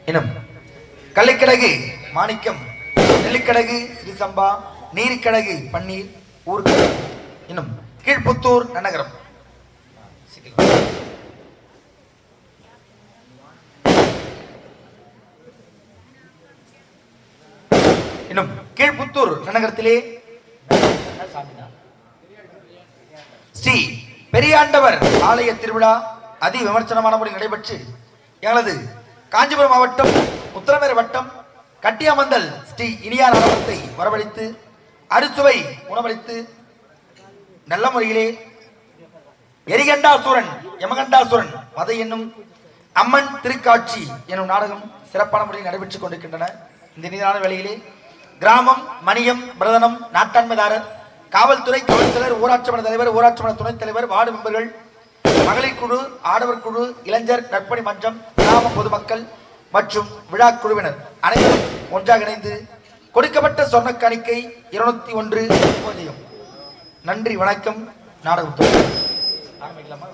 இன்னும் கள்ளிக்கடகு மாணிக்கம், நெல்லிக்கடகு ஸ்ரீசம்பா, நீரிக்கடகு பன்னீர், ஊர்கடகு. இன்னும் கீழ்புத்தூர் நன்னகரம். இன்னும் கீழ்புத்தூர் நன்னகரத்திலே ஸ்ரீ பெரியாண்டவர் ஆலய திருவிழா அதி விமர்சனமான முறையில் நடைபெற்று எங்களது காஞ்சிபுரம் மாவட்டம் உத்தரமேறு வட்டம் கட்டியாமந்தல் ஸ்ரீ இனியார் ஆலயத்தை வரவழைத்து அறுசுவை உணவளித்து நல்ல முறையிலே எரிகண்டாசுரன் யமகண்டாசுரன் வதை என்னும் அம்மன் திருக்காட்சி எனும் நாடகம் சிறப்பான முறையில் நடைபெற்றுக் கொண்டிருக்கின்றன. இந்த நீரான வேளையிலே கிராமம், மணியம், பிரதனம், நாட்டாண்மைதாரர், காவல்துறை, கவுன்சிலர், ஊராட்சி மன்ற தலைவர், ஊராட்சி மன்ற துணைத் தலைவர், வார்டு மெம்பர்கள், மகளிர் குழு, ஆடவர் குழு, இளைஞர் நற்பணி மன்றம், கிராம பொதுமக்கள் மற்றும் விழா குழுவினர் அனைவரும் ஒன்றாக இணைந்து கொடுக்கப்பட்ட சொர்ண காணிக்கை 201. நன்றி, வணக்கம். நாடகம் ஆரம்பிக்கலாமா?